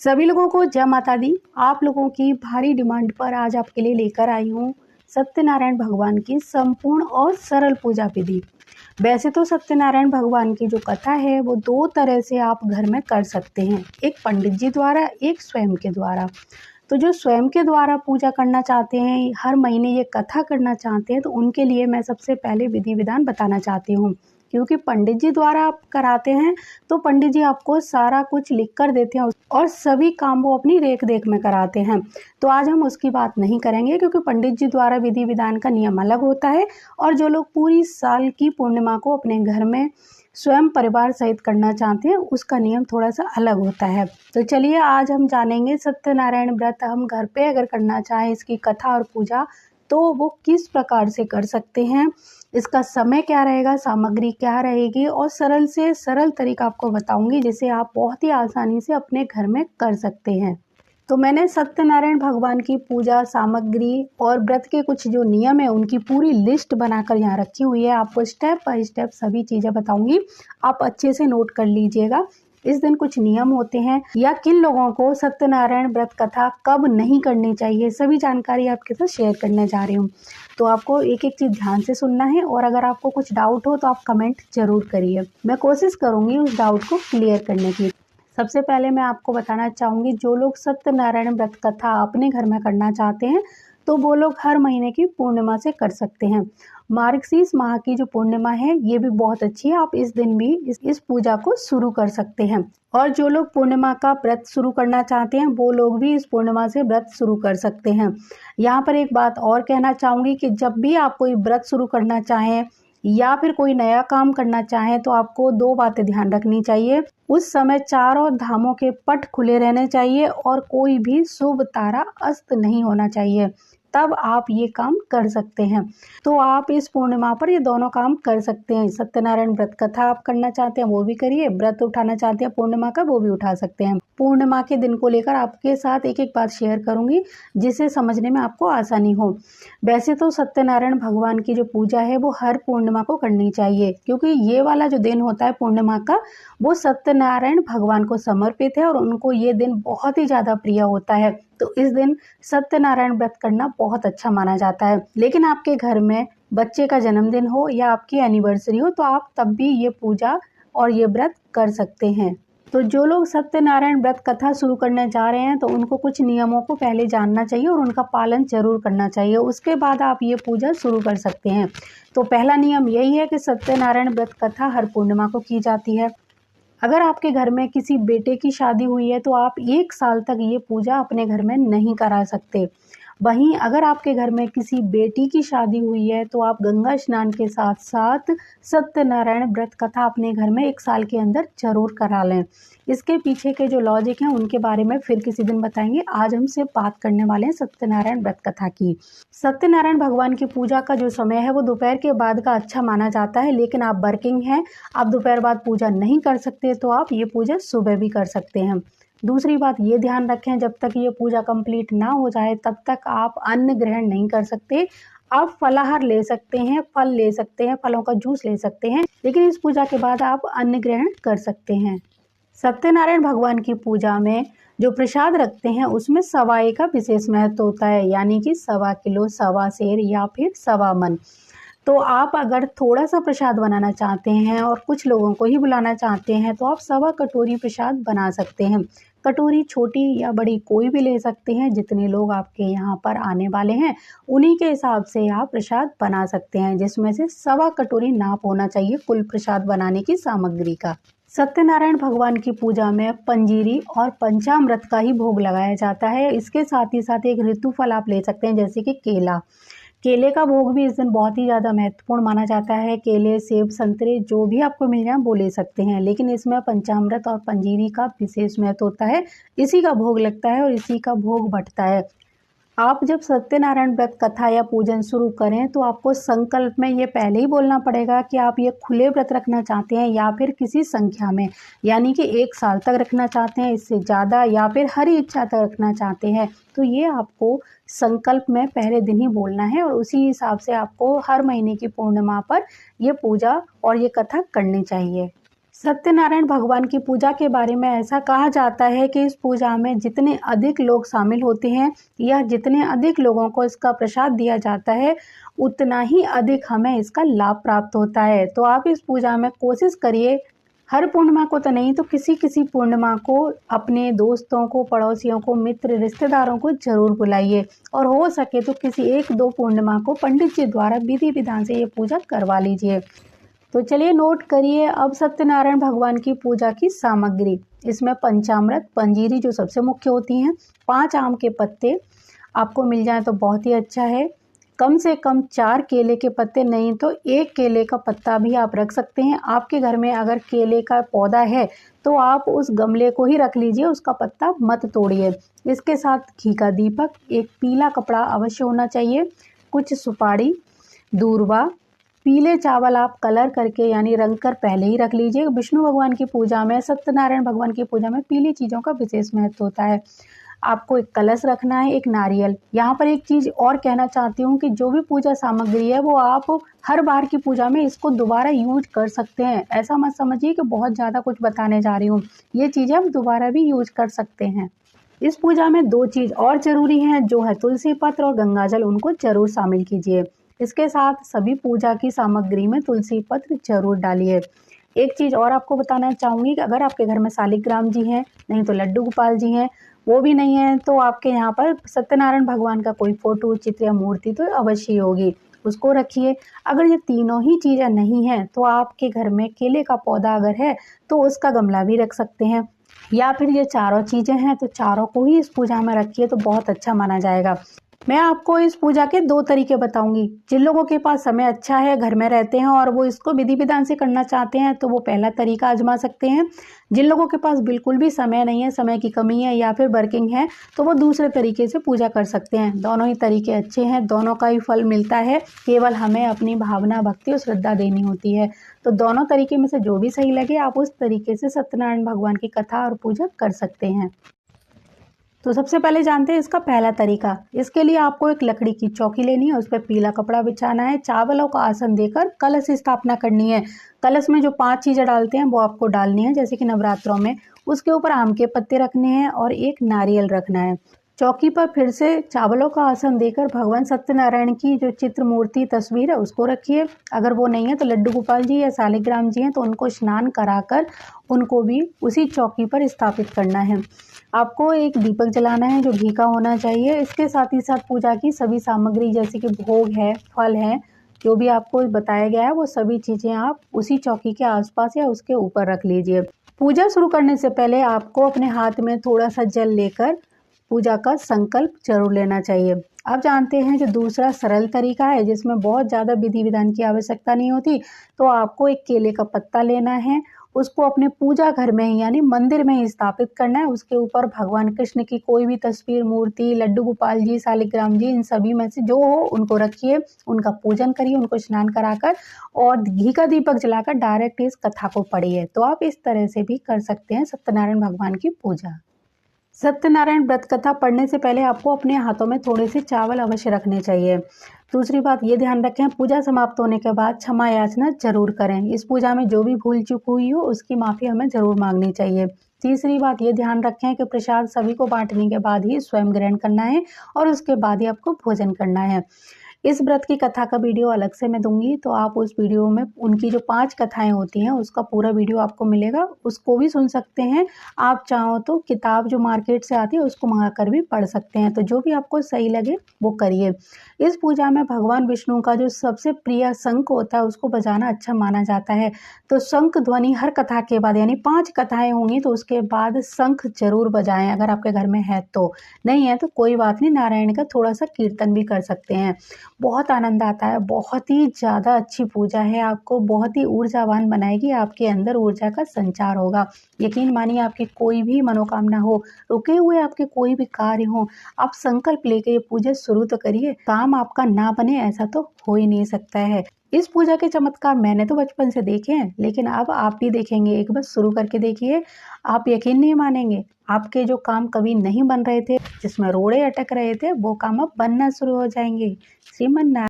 सभी लोगों को जय माता दी। आप लोगों की भारी डिमांड पर आज आपके लिए लेकर आई हूँ सत्यनारायण भगवान की संपूर्ण और सरल पूजा विधि। वैसे तो सत्यनारायण भगवान की जो कथा है वो दो तरह से आप घर में कर सकते हैं, एक पंडित जी द्वारा, एक स्वयं के द्वारा। तो जो स्वयं के द्वारा पूजा करना चाहते हैं, हर महीने ये कथा करना चाहते हैं, तो उनके लिए मैं सबसे पहले विधि विधान बताना चाहती हूँ। क्योंकि पंडित जी द्वारा आप कराते हैं तो पंडित जी आपको सारा कुछ लिख कर देते हैं और सभी काम वो अपनी रेख देख में कराते हैं। तो आज हम उसकी बात नहीं करेंगे, क्योंकि पंडित जी द्वारा विधि विधान का नियम अलग होता है और जो लोग पूरी साल की पूर्णिमा को अपने घर में स्वयं परिवार सहित करना चाहते हैं उसका नियम थोड़ा सा अलग होता है। तो चलिए आज हम जानेंगे सत्यनारायण व्रत हम घर पे अगर करना चाहें, इसकी कथा और पूजा तो वो किस प्रकार से कर सकते हैं, इसका समय क्या रहेगा, सामग्री क्या रहेगी और सरल से सरल तरीका आपको बताऊंगी जिसे आप बहुत ही आसानी से अपने घर में कर सकते हैं। तो मैंने सत्यनारायण भगवान की पूजा सामग्री और व्रत के कुछ जो नियम है उनकी पूरी लिस्ट बनाकर यहाँ रखी हुई है। आपको स्टेप बाय स्टेप सभी चीज़ें बताऊंगी, आप अच्छे से नोट कर लीजिएगा। इस दिन कुछ नियम होते हैं या किन लोगों को सत्यनारायण व्रत कथा कब नहीं करनी चाहिए, सभी जानकारी आपके साथ शेयर करने जा रही हूँ। तो आपको एक एक चीज़ ध्यान से सुनना है और अगर आपको कुछ डाउट हो तो आप कमेंट जरूर करिए, मैं कोशिश करूँगी उस डाउट को क्लियर करने की। सबसे पहले मैं आपको बताना चाहूँगी, जो लोग सत्यनारायण व्रत कथा अपने घर में करना चाहते हैं तो वो लोग हर महीने की पूर्णिमा से कर सकते हैं। मार्गशीर्ष माह की जो पूर्णिमा है ये भी बहुत अच्छी है, आप इस दिन भी इस पूजा को शुरू कर सकते हैं। और जो लोग पूर्णिमा का व्रत शुरू करना चाहते हैं वो लोग भी इस पूर्णिमा से व्रत शुरू कर सकते हैं। यहाँ पर एक बात और कहना चाहूँगी कि जब भी आप कोई व्रत शुरू करना चाहें या फिर कोई नया काम करना चाहें तो आपको दो बातें ध्यान रखनी चाहिए। उस समय चारों धामों के पट खुले रहने चाहिए और कोई भी शुभ तारा अस्त नहीं होना चाहिए, तब आप ये काम कर सकते हैं। तो आप इस पूर्णिमा पर ये दोनों काम कर सकते हैं। सत्यनारायण व्रत कथा आप करना चाहते हैं वो भी करिए, व्रत उठाना चाहते हैं पूर्णिमा का वो भी उठा सकते हैं। पूर्णिमा के दिन को लेकर आपके साथ एक एक बात शेयर करूंगी जिसे समझने में आपको आसानी हो। वैसे तो सत्यनारायण भगवान की जो पूजा है वो हर पूर्णिमा को करनी चाहिए, क्योंकि ये वाला जो दिन होता है पूर्णिमा का वो सत्यनारायण भगवान को समर्पित है और उनको ये दिन बहुत ही ज्यादा प्रिय होता है। तो इस दिन सत्यनारायण व्रत करना बहुत अच्छा माना जाता है। लेकिन आपके घर में बच्चे का जन्मदिन हो या आपकी एनिवर्सरी हो तो आप तब भी ये पूजा और ये व्रत कर सकते हैं। तो जो लोग सत्यनारायण व्रत कथा शुरू करने जा रहे हैं तो उनको कुछ नियमों को पहले जानना चाहिए और उनका पालन जरूर करना चाहिए, उसके बाद आप ये पूजा शुरू कर सकते हैं। तो पहला नियम यही है कि सत्यनारायण व्रत कथा हर पूर्णिमा को की जाती है। अगर आपके घर में किसी बेटे की शादी हुई है तो आप 1 साल तक ये पूजा अपने घर में नहीं करा सकते। वहीं अगर आपके घर में किसी बेटी की शादी हुई है तो आप गंगा स्नान के साथ साथ सत्यनारायण व्रत कथा अपने घर में 1 साल के अंदर जरूर करा लें। इसके पीछे के जो लॉजिक हैं उनके बारे में फिर किसी दिन बताएंगे। आज हम सिर्फ बात करने वाले हैं सत्यनारायण व्रत कथा की। सत्यनारायण भगवान की पूजा का जो समय है वो दोपहर के बाद का अच्छा माना जाता है, लेकिन आप वर्किंग हैं, आप दोपहर बाद पूजा नहीं कर सकते तो आप ये पूजा सुबह भी कर सकते हैं। दूसरी बात ये ध्यान रखें, जब तक ये पूजा कंप्लीट ना हो जाए तब तक आप अन्न ग्रहण नहीं कर सकते। आप फलाहार ले सकते हैं, फल ले सकते हैं, फलों का जूस ले सकते हैं, लेकिन इस पूजा के बाद आप अन्न ग्रहण कर सकते हैं। सत्यनारायण भगवान की पूजा में जो प्रसाद रखते हैं उसमें सवाई का विशेष महत्व होता है, यानी कि 1.25 किलो, 1.25 सेर या फिर 1.25 मन। तो आप अगर थोड़ा सा प्रसाद बनाना चाहते हैं और कुछ लोगों को ही बुलाना चाहते हैं तो आप 1.25 कटोरी प्रसाद बना सकते हैं। कटोरी छोटी या बड़ी कोई भी ले सकते हैं, जितने लोग आपके यहाँ पर आने वाले हैं उन्हीं के हिसाब से आप प्रसाद बना सकते हैं, जिसमें से 1.25 कटोरी नाप होना चाहिए कुल प्रसाद बनाने की सामग्री का। सत्यनारायण भगवान की पूजा में पंजीरी और पंचामृत का ही भोग लगाया जाता है। इसके साथ ही साथ एक ऋतु फल आप ले सकते हैं, जैसे कि केला। केले का भोग भी इस दिन बहुत ही ज़्यादा महत्वपूर्ण माना जाता है। केले, सेब, संतरे जो भी आपको मिल जाए वो ले सकते हैं, लेकिन इसमें पंचामृत और पंजीरी का विशेष महत्व होता है। इसी का भोग लगता है और इसी का भोग बंटता है। आप जब सत्यनारायण व्रत कथा या पूजन शुरू करें तो आपको संकल्प में ये पहले ही बोलना पड़ेगा कि आप ये खुले व्रत रखना चाहते हैं या फिर किसी संख्या में, यानी कि 1 साल तक रखना चाहते हैं, इससे ज़्यादा, या फिर हरी इच्छा तक रखना चाहते हैं। तो ये आपको संकल्प में पहले दिन ही बोलना है और उसी हिसाब से आपको हर महीने की पूर्णिमा पर ये पूजा और ये कथा करनी चाहिए। सत्यनारायण भगवान की पूजा के बारे में ऐसा कहा जाता है कि इस पूजा में जितने अधिक लोग शामिल होते हैं या जितने अधिक लोगों को इसका प्रसाद दिया जाता है, उतना ही अधिक हमें इसका लाभ प्राप्त होता है। तो आप इस पूजा में कोशिश करिए, हर पूर्णिमा को तो नहीं तो किसी पूर्णिमा को अपने दोस्तों को, पड़ोसियों को, मित्र, रिश्तेदारों को जरूर बुलाइए और हो सके तो किसी 1-2 पूर्णिमा को पंडित जी द्वारा विधि विधान से ये पूजा करवा लीजिए। तो चलिए नोट करिए अब सत्यनारायण भगवान की पूजा की सामग्री। इसमें पंचामृत, पंजीरी जो सबसे मुख्य होती हैं, 5 आम के पत्ते आपको मिल जाए तो बहुत ही अच्छा है। कम से कम 4 केले के पत्ते, नहीं तो 1 केले का पत्ता भी आप रख सकते हैं। आपके घर में अगर केले का पौधा है तो आप उस गमले को ही रख लीजिए, उसका पत्ता मत तोड़िए। इसके साथ घी का दीपक, एक पीला कपड़ा अवश्य होना चाहिए, कुछ सुपारी, दूर्वा, पीले चावल आप कलर करके यानी रंग कर पहले ही रख लीजिए। विष्णु भगवान की पूजा में, सत्यनारायण भगवान की पूजा में पीली चीज़ों का विशेष महत्व होता है। आपको एक कलश रखना है, एक नारियल। यहाँ पर एक चीज़ और कहना चाहती हूँ कि जो भी पूजा सामग्री है वो आप हर बार की पूजा में इसको दोबारा यूज कर सकते हैं। ऐसा मत समझिए कि बहुत ज़्यादा कुछ बताने जा रही हूँ, ये चीज़ें आप दोबारा भी यूज कर सकते हैं। इस पूजा में 2 चीज़ और ज़रूरी हैं, जो है तुलसी पत्र और गंगाजल, उनको ज़रूर शामिल कीजिए। इसके साथ सभी पूजा की सामग्री में तुलसी पत्र ज़रूर डालिए। एक चीज़ और आपको बताना चाहूँगी कि अगर आपके घर में शालिग्राम जी हैं, नहीं तो लड्डू गोपाल जी हैं, वो भी नहीं है तो आपके यहाँ पर सत्यनारायण भगवान का कोई फ़ोटो, चित्र या मूर्ति तो अवश्य होगी, उसको रखिए। अगर ये तीनों ही चीज़ें नहीं हैं तो आपके घर में केले का पौधा अगर है तो उसका गमला भी रख सकते हैं, या फिर ये चारों चीज़ें हैं तो चारों को ही इस पूजा में रखिए तो बहुत अच्छा माना जाएगा। मैं आपको इस पूजा के 2 तरीके बताऊंगी। जिन लोगों के पास समय अच्छा है, घर में रहते हैं और वो इसको विधि विधान से करना चाहते हैं तो वो पहला तरीका आजमा सकते हैं। जिन लोगों के पास बिल्कुल भी समय नहीं है, समय की कमी है या फिर वर्किंग है, तो वो दूसरे तरीके से पूजा कर सकते हैं। दोनों ही तरीके अच्छे हैं, दोनों का ही फल मिलता है, केवल हमें अपनी भावना, भक्ति और श्रद्धा देनी होती है। तो दोनों तरीके में से जो भी सही लगे आप उस तरीके से सत्यनारायण भगवान की कथा और पूजा कर सकते हैं। तो सबसे पहले जानते हैं इसका पहला तरीका। इसके लिए आपको एक लकड़ी की चौकी लेनी है, उस पर पीला कपड़ा बिछाना है, चावलों का आसन देकर कलश स्थापना करनी है। कलश में जो 5 चीज़ें डालते हैं वो आपको डालनी है, जैसे कि नवरात्रों में। उसके ऊपर आम के पत्ते रखने हैं और एक नारियल रखना है। चौकी पर फिर से चावलों का आसन देकर भगवान सत्यनारायण की जो चित्र, मूर्ति, तस्वीर है उसको रखिए। अगर वो नहीं है तो लड्डू गोपाल जी या शालिग्राम जी हैं तो उनको स्नान कराकर उनको भी उसी चौकी पर स्थापित करना है। आपको एक दीपक जलाना है जो घी का होना चाहिए। इसके साथ ही साथ पूजा की सभी सामग्री जैसे कि भोग है, फल है, जो भी आपको बताया गया है वो सभी चीज़ें आप उसी चौकी के आसपास या उसके ऊपर रख लीजिए। पूजा शुरू करने से पहले आपको अपने हाथ में थोड़ा सा जल लेकर पूजा का संकल्प जरूर लेना चाहिए। आप जानते हैं जो दूसरा सरल तरीका है जिसमें बहुत ज़्यादा विधि विधान की आवश्यकता नहीं होती, तो आपको एक केले का पत्ता लेना है, उसको अपने पूजा घर में ही यानी मंदिर में ही स्थापित करना है। उसके ऊपर भगवान कृष्ण की कोई भी तस्वीर, मूर्ति, लड्डू गोपाल जी, शालिग्राम जी, इन सभी में से जो हो उनको रखिए, उनका पूजन करिए, उनको स्नान कराकर और घी का दीपक जलाकर डायरेक्ट इस कथा को पढ़िए। तो आप इस तरह से भी कर सकते हैं सत्यनारायण भगवान की पूजा। सत्यनारायण व्रत कथा पढ़ने से पहले आपको अपने हाथों में थोड़े से चावल अवश्य रखने चाहिए। दूसरी बात ये ध्यान रखें, पूजा समाप्त होने के बाद क्षमा याचना जरूर करें। इस पूजा में जो भी भूल चूक हुई हो उसकी माफ़ी हमें जरूर मांगनी चाहिए। तीसरी बात ये ध्यान रखें कि प्रसाद सभी को बांटने के बाद ही स्वयं ग्रहण करना है और उसके बाद ही आपको भोजन करना है। इस व्रत की कथा का वीडियो अलग से मैं दूंगी, तो आप उस वीडियो में उनकी जो 5 कथाएं होती हैं उसका पूरा वीडियो आपको मिलेगा, उसको भी सुन सकते हैं। आप चाहो तो किताब जो मार्केट से आती है उसको मंगा कर भी पढ़ सकते हैं। तो जो भी आपको सही लगे वो करिए। इस पूजा में भगवान विष्णु का जो सबसे प्रिय शंख होता है उसको बजाना अच्छा माना जाता है। तो शंख ध्वनि हर कथा के बाद, यानी 5 कथाएं होंगी तो उसके बाद शंख जरूर बजाएं, अगर आपके घर में है तो। नहीं है तो कोई बात नहीं, नारायण का थोड़ा सा कीर्तन भी कर सकते हैं। बहुत आनंद आता है, बहुत ही ज़्यादा अच्छी पूजा है, आपको बहुत ही ऊर्जावान बनाएगी, आपके अंदर ऊर्जा का संचार होगा। यकीन मानिए आपकी कोई भी मनोकामना हो, रुके हुए आपके कोई भी कार्य हो, आप संकल्प लेके ये पूजा शुरू तो करिए। काम आपका ना बने ऐसा तो हो ही नहीं सकता है। इस पूजा के चमत्कार मैंने तो बचपन से देखे हैं, लेकिन अब आप भी देखेंगे। एक बार शुरू करके देखिए, आप यकीन नहीं मानेंगे। आपके जो काम कभी नहीं बन रहे थे, जिसमें रोड़े अटक रहे थे, वो काम अब बनना शुरू हो जाएंगे। श्रीमन